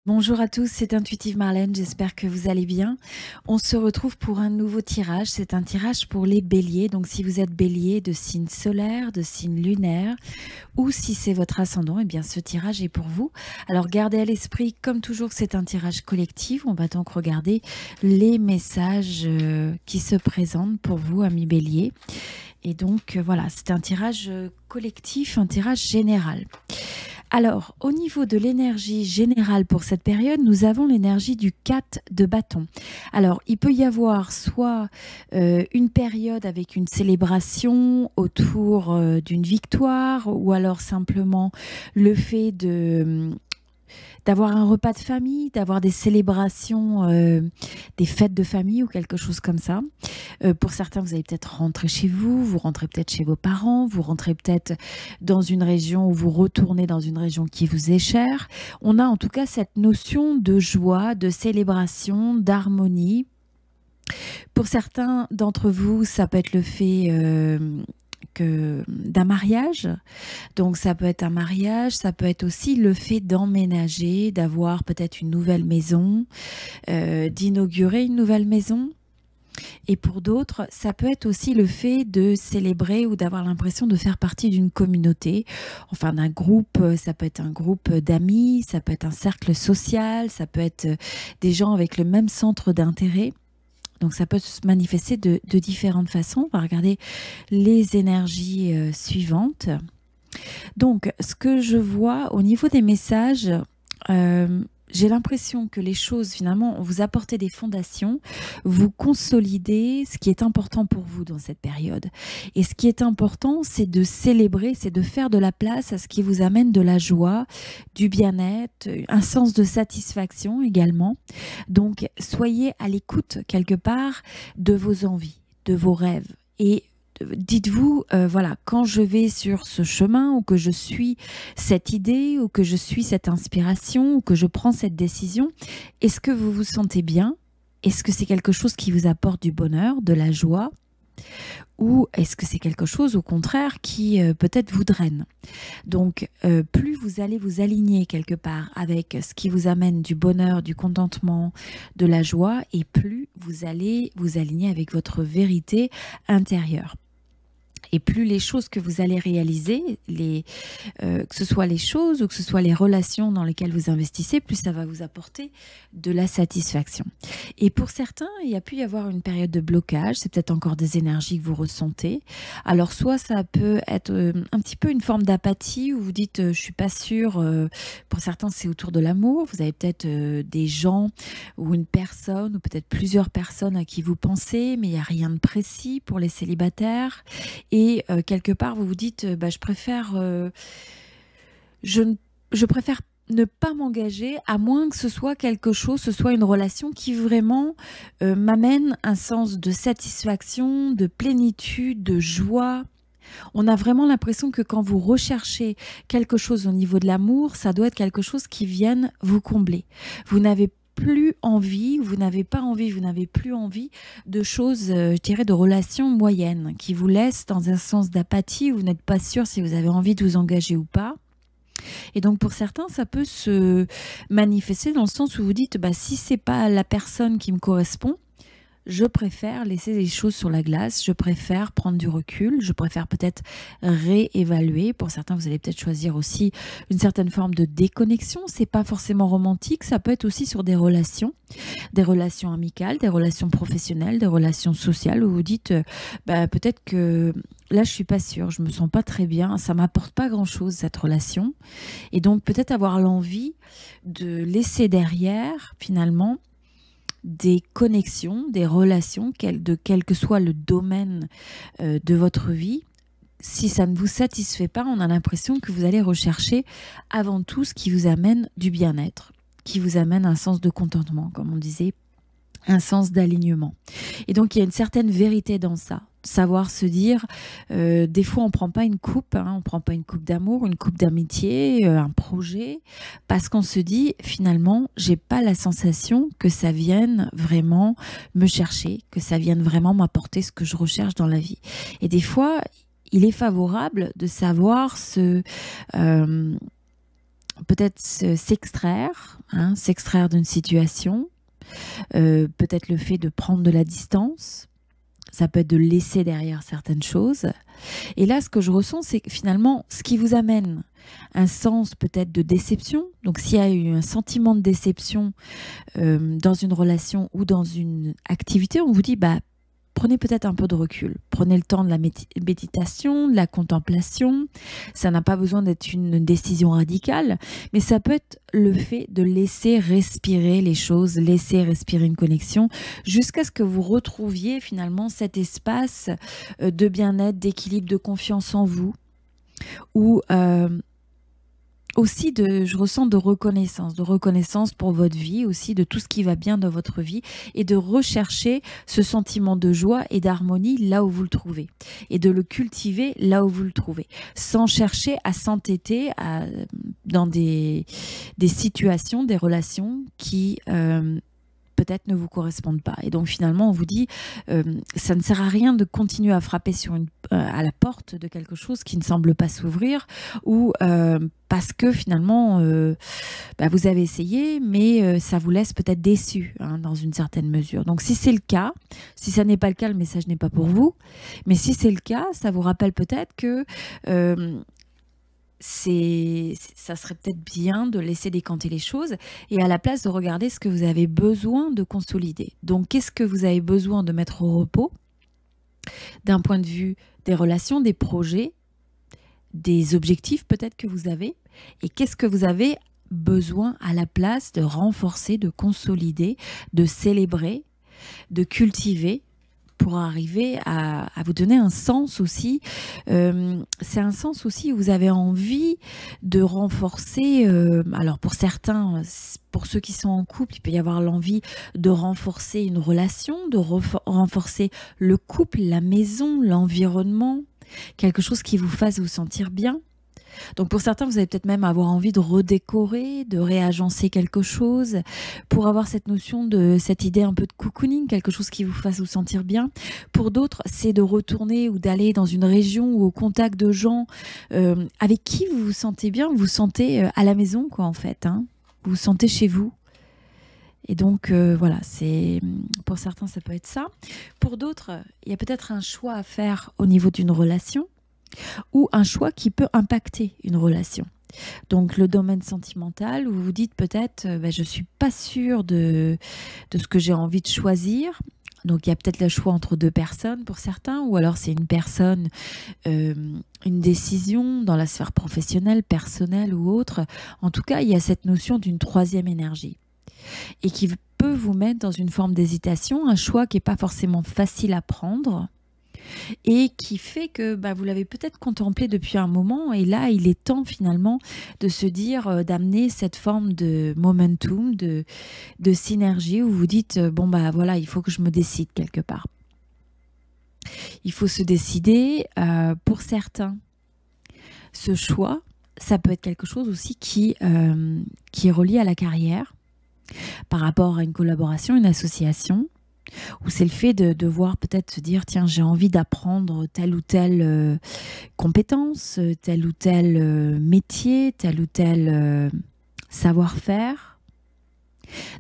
Bonjour à tous, c'est Intuitive Marlène, j'espère que vous allez bien. On se retrouve pour un nouveau tirage, c'est un tirage pour les béliers. Donc si vous êtes bélier de signe solaire, de signe lunaire, ou si c'est votre ascendant, eh bien ce tirage est pour vous. Alors gardez à l'esprit, comme toujours, que c'est un tirage collectif. On va donc regarder les messages qui se présentent pour vous, amis béliers. Et donc voilà, c'est un tirage collectif, un tirage général. Alors, au niveau de l'énergie générale pour cette période, nous avons l'énergie du 4 de bâton. Alors, il peut y avoir soit une période avec une célébration autour d'une victoire, ou alors simplement le fait d'avoir un repas de famille, d'avoir des célébrations, des fêtes de famille ou quelque chose comme ça. Pour certains, vous allez peut-être rentrer chez vous, vous rentrez peut-être chez vos parents, vous rentrez peut-être dans une région ou vous retournez dans une région qui vous est chère. On a en tout cas cette notion de joie, de célébration, d'harmonie. Pour certains d'entre vous, ça peut être le fait d'un mariage. Donc ça peut être un mariage, ça peut être aussi le fait d'emménager, d'avoir peut-être une nouvelle maison, d'inaugurer une nouvelle maison. Et pour d'autres, ça peut être aussi le fait de célébrer ou d'avoir l'impression de faire partie d'une communauté, enfin d'un groupe. Ça peut être un groupe d'amis, ça peut être un cercle social, ça peut être des gens avec le même centre d'intérêt. Donc ça peut se manifester de différentes façons. On va regarder les énergies suivantes. Donc ce que je vois au niveau des messages, j'ai l'impression que les choses, finalement, vous apportez des fondations, vous consolidez ce qui est important pour vous dans cette période. Et ce qui est important, c'est de célébrer, c'est de faire de la place à ce qui vous amène de la joie, du bien-être, un sens de satisfaction également. Donc, soyez à l'écoute quelque part de vos envies, de vos rêves. Et dites-vous, voilà, quand je vais sur ce chemin, ou que je suis cette idée, ou que je suis cette inspiration, ou que je prends cette décision, est-ce que vous vous sentez bien? Est-ce que c'est quelque chose qui vous apporte du bonheur, de la joie? Ou est-ce que c'est quelque chose, au contraire, qui peut-être vous draine? Donc, plus vous allez vous aligner quelque part avec ce qui vous amène du bonheur, du contentement, de la joie, et plus vous allez vous aligner avec votre vérité intérieure. Et plus les choses que vous allez réaliser, que ce soit les choses ou que ce soit les relations dans lesquelles vous investissez, plus ça va vous apporter de la satisfaction. Et pour certains, il y a pu y avoir une période de blocage, c'est peut-être encore des énergies que vous ressentez. Alors soit ça peut être un petit peu une forme d'apathie, où vous dites je suis pas sûre. Pour certains, c'est autour de l'amour. Vous avez peut-être des gens ou une personne ou peut-être plusieurs personnes à qui vous pensez, mais il n'y a rien de précis pour les célibataires. Et quelque part, vous vous dites, je préfère ne pas m'engager, à moins que ce soit quelque chose, ce soit une relation qui vraiment m'amène un sens de satisfaction, de plénitude, de joie. On a vraiment l'impression que quand vous recherchez quelque chose au niveau de l'amour, ça doit être quelque chose qui vienne vous combler. Vous n'avez plus envie, vous n'avez pas envie, vous n'avez plus envie de choses, je dirais, de relations moyennes, qui vous laissent dans un sens d'apathie, où vous n'êtes pas sûr si vous avez envie de vous engager ou pas. Et donc pour certains, ça peut se manifester dans le sens où vous dites, si c'est pas la personne qui me correspond, je préfère laisser les choses sur la glace, je préfère prendre du recul, je préfère peut-être réévaluer. Pour certains, vous allez peut-être choisir aussi une certaine forme de déconnexion. C'est pas forcément romantique, ça peut être aussi sur des relations amicales, des relations professionnelles, des relations sociales, où vous dites peut-être que là je suis pas sûre, je me sens pas très bien, ça m'apporte pas grand-chose cette relation. Et donc peut-être avoir l'envie de laisser derrière finalement des connexions, des relations, quel que soit le domaine de votre vie. Si ça ne vous satisfait pas, on a l'impression que vous allez rechercher avant tout ce qui vous amène du bien-être, qui vous amène un sens de contentement, comme on disait, un sens d'alignement. Et donc il y a une certaine vérité dans ça. Savoir se dire, des fois on prend pas une coupe, on prend pas une coupe d'amour, une coupe d'amitié, un projet, parce qu'on se dit finalement j'ai pas la sensation que ça vienne vraiment me chercher, que ça vienne vraiment m'apporter ce que je recherche dans la vie. Et des fois il est favorable de savoir peut-être s'extraire, hein, s'extraire d'une situation, peut-être le fait de prendre de la distance, ça peut être de laisser derrière certaines choses. Et là, ce que je ressens, c'est que finalement, ce qui vous amène un sens peut-être de déception, donc s'il y a eu un sentiment de déception dans une relation ou dans une activité, on vous dit, bah, prenez peut-être un peu de recul. Prenez le temps de la méditation, de la contemplation. Ça n'a pas besoin d'être une décision radicale, mais ça peut être le fait de laisser respirer les choses, laisser respirer une connexion, jusqu'à ce que vous retrouviez finalement cet espace de bien-être, d'équilibre, de confiance en vous, où aussi je ressens de reconnaissance pour votre vie, aussi de tout ce qui va bien dans votre vie, et de rechercher ce sentiment de joie et d'harmonie là où vous le trouvez, et de le cultiver là où vous le trouvez, sans chercher à s'entêter dans des situations, des relations qui peut-être ne vous correspondent pas. Et donc finalement, on vous dit, ça ne sert à rien de continuer à frapper à la porte de quelque chose qui ne semble pas s'ouvrir, ou parce que finalement, vous avez essayé, mais ça vous laisse peut-être déçu, hein, dans une certaine mesure. Donc si c'est le cas, si ça n'est pas le cas, le message n'est pas pour vous. Mais si c'est le cas, ça vous rappelle peut-être que ça serait peut-être bien de laisser décanter les choses et à la place de regarder ce que vous avez besoin de consolider. Donc, qu'est-ce que vous avez besoin de mettre au repos d'un point de vue des relations, des projets, des objectifs peut-être que vous avez, et qu'est-ce que vous avez besoin à la place de renforcer, de consolider, de célébrer, de cultiver, pour arriver à vous donner un sens aussi. C'est un sens aussi où vous avez envie de renforcer, alors pour certains, pour ceux qui sont en couple, il peut y avoir l'envie de renforcer une relation, de renforcer le couple, la maison, l'environnement, quelque chose qui vous fasse vous sentir bien. Donc pour certains, vous allez peut-être même avoir envie de redécorer, de réagencer quelque chose, pour avoir cette notion de cette idée un peu de cocooning, quelque chose qui vous fasse vous sentir bien. Pour d'autres, c'est de retourner ou d'aller dans une région ou au contact de gens avec qui vous vous sentez bien, vous vous sentez à la maison, quoi, en fait, hein. Vous vous sentez chez vous. Et donc voilà, pour certains, ça peut être ça. Pour d'autres, il y a peut-être un choix à faire au niveau d'une relation, ou un choix qui peut impacter une relation. Donc le domaine sentimental, où vous dites peut-être, je ne suis pas sûre de ce que j'ai envie de choisir. Donc il y a peut-être le choix entre deux personnes pour certains, ou alors c'est une personne, une décision dans la sphère professionnelle, personnelle ou autre. En tout cas, il y a cette notion d'une troisième énergie, et qui peut vous mettre dans une forme d'hésitation, un choix qui n'est pas forcément facile à prendre, et qui fait que vous l'avez peut-être contemplé depuis un moment, et là il est temps finalement de se dire, d'amener cette forme de momentum, de synergie, où vous dites, voilà, il faut que je me décide quelque part. Il faut se décider. Pour certains, ce choix, ça peut être quelque chose aussi qui est relié à la carrière, par rapport à une collaboration, une association, ou c'est le fait de devoir peut-être se dire, tiens, j'ai envie d'apprendre telle ou telle compétence, tel ou tel métier, tel ou tel savoir-faire.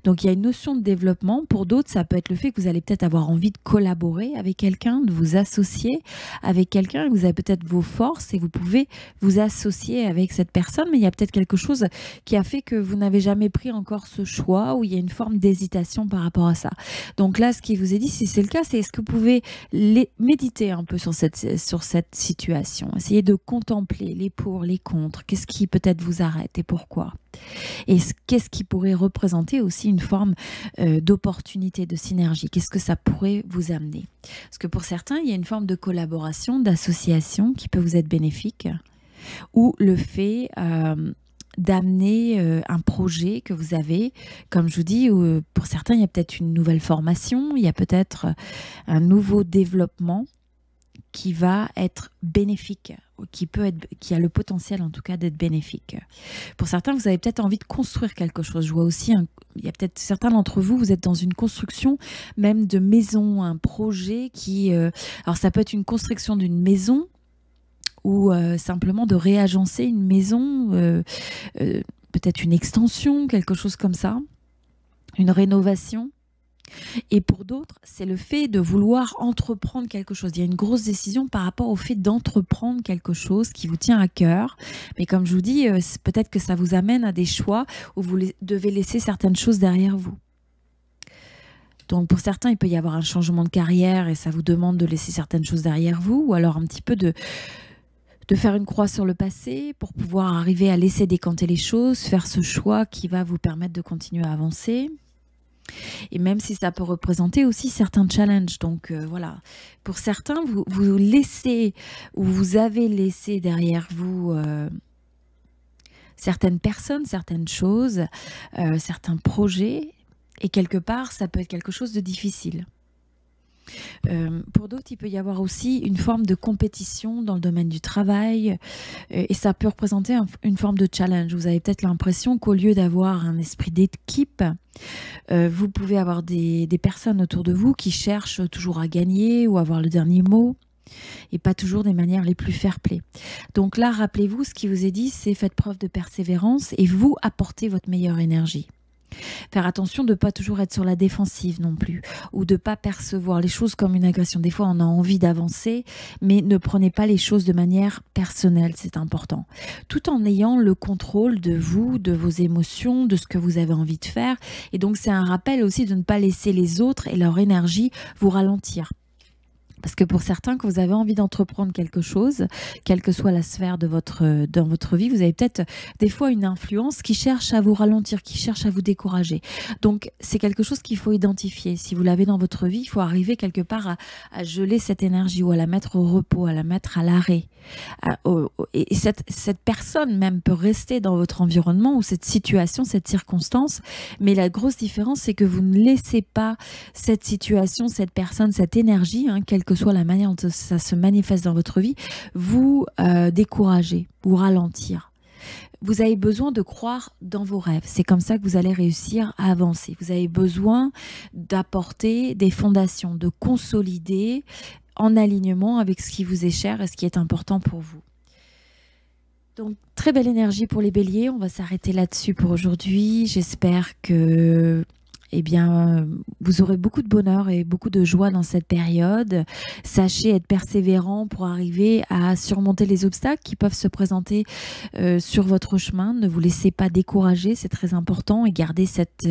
Donc il y a une notion de développement. Pour d'autres, ça peut être le fait que vous allez peut-être avoir envie de collaborer avec quelqu'un, de vous associer avec quelqu'un, et vous avez peut-être vos forces et vous pouvez vous associer avec cette personne, mais il y a peut-être quelque chose qui a fait que vous n'avez jamais pris encore ce choix, ou il y a une forme d'hésitation par rapport à ça. Donc là, ce qui vous est dit, si c'est le cas, c'est est-ce que vous pouvez méditer un peu sur cette situation, essayer de contempler les pour, les contre, qu'est-ce qui peut-être vous arrête et pourquoi, et qu'est-ce qui pourrait représenter aussi une forme d'opportunité, de synergie. Qu'est-ce que ça pourrait vous amener? Parce que pour certains, il y a une forme de collaboration, d'association qui peut vous être bénéfique, ou le fait d'amener un projet que vous avez, comme je vous dis, où, pour certains, il y a peut-être une nouvelle formation, il y a peut-être un nouveau développement qui va être bénéfique, qui a le potentiel en tout cas d'être bénéfique. Pour certains, vous avez peut-être envie de construire quelque chose. Je vois aussi, il y a peut-être certains d'entre vous, vous êtes dans une construction même de maison, un projet qui... alors ça peut être une construction d'une maison, ou simplement de réagencer une maison, peut-être une extension, quelque chose comme ça, une rénovation. Et pour d'autres, c'est le fait de vouloir entreprendre quelque chose. Il y a une grosse décision par rapport au fait d'entreprendre quelque chose qui vous tient à cœur. Mais comme je vous dis, peut-être que ça vous amène à des choix où vous devez laisser certaines choses derrière vous. Donc pour certains, il peut y avoir un changement de carrière et ça vous demande de laisser certaines choses derrière vous, ou alors un petit peu de faire une croix sur le passé pour pouvoir arriver à laisser décanter les choses, faire ce choix qui va vous permettre de continuer à avancer. Et même si ça peut représenter aussi certains challenges. Donc voilà, pour certains, vous laissez ou vous avez laissé derrière vous certaines personnes, certaines choses, certains projets. Et quelque part, ça peut être quelque chose de difficile. Pour d'autres, il peut y avoir aussi une forme de compétition dans le domaine du travail et ça peut représenter une forme de challenge. Vous avez peut-être l'impression qu'au lieu d'avoir un esprit d'équipe, vous pouvez avoir des personnes autour de vous qui cherchent toujours à gagner ou avoir le dernier mot et pas toujours des manières les plus fair-play. Donc là, rappelez-vous, ce qui vous est dit, c'est faites preuve de persévérance et vous apportez votre meilleure énergie. Faire attention de ne pas toujours être sur la défensive non plus, ou de ne pas percevoir les choses comme une agression. Des fois, on a envie d'avancer, mais ne prenez pas les choses de manière personnelle, c'est important. Tout en ayant le contrôle de vous, de vos émotions, de ce que vous avez envie de faire. Et donc, c'est un rappel aussi de ne pas laisser les autres et leur énergie vous ralentir. Parce que pour certains, quand vous avez envie d'entreprendre quelque chose, quelle que soit la sphère dans votre vie, vous avez peut-être des fois une influence qui cherche à vous ralentir, qui cherche à vous décourager. Donc, c'est quelque chose qu'il faut identifier. Si vous l'avez dans votre vie, il faut arriver quelque part à geler cette énergie ou à la mettre au repos, à la mettre à l'arrêt. Et cette personne même peut rester dans votre environnement ou cette situation, cette circonstance. Mais la grosse différence, c'est que vous ne laissez pas cette situation, cette personne, cette énergie, quelle que soit la manière dont ça se manifeste dans votre vie, vous décourager, vous ralentir. Vous avez besoin de croire dans vos rêves. C'est comme ça que vous allez réussir à avancer. Vous avez besoin d'apporter des fondations, de consolider en alignement avec ce qui vous est cher et ce qui est important pour vous. Donc, très belle énergie pour les béliers. On va s'arrêter là-dessus pour aujourd'hui. J'espère que vous aurez beaucoup de bonheur et beaucoup de joie dans cette période. Sachez être persévérant pour arriver à surmonter les obstacles qui peuvent se présenter sur votre chemin. Ne vous laissez pas décourager, c'est très important. Et gardez cet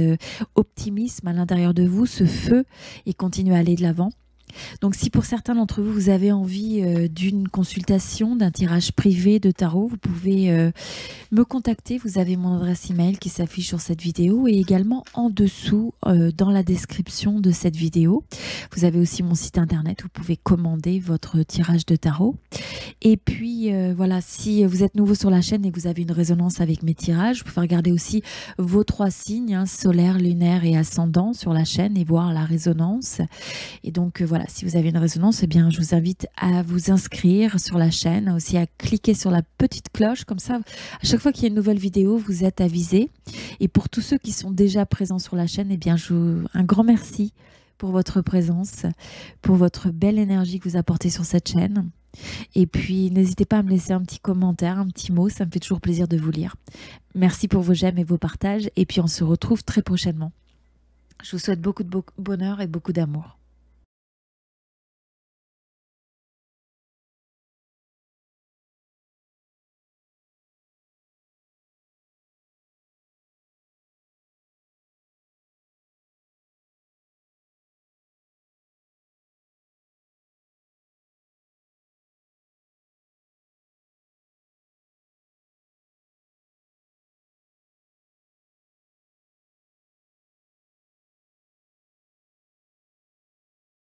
optimisme à l'intérieur de vous, ce feu, et continuez à aller de l'avant. Donc si pour certains d'entre vous, vous avez envie d'une consultation, d'un tirage privé de tarot, vous pouvez me contacter. Vous avez mon adresse email qui s'affiche sur cette vidéo et également en dessous dans la description de cette vidéo. Vous avez aussi mon site internet où vous pouvez commander votre tirage de tarot. Et puis voilà, si vous êtes nouveau sur la chaîne et que vous avez une résonance avec mes tirages, vous pouvez regarder aussi vos 3 signes, solaire, lunaire et ascendant sur la chaîne et voir la résonance. Et donc voilà, si vous avez une résonance, eh bien, je vous invite à vous inscrire sur la chaîne, aussi à cliquer sur la petite cloche, comme ça, à chaque fois qu'il y a une nouvelle vidéo, vous êtes avisé. Et pour tous ceux qui sont déjà présents sur la chaîne, eh bien, un grand merci pour votre présence, pour votre belle énergie que vous apportez sur cette chaîne. Et puis, n'hésitez pas à me laisser un petit commentaire, un petit mot, ça me fait toujours plaisir de vous lire. Merci pour vos j'aime et vos partages, et puis on se retrouve très prochainement. Je vous souhaite beaucoup de bonheur et beaucoup d'amour.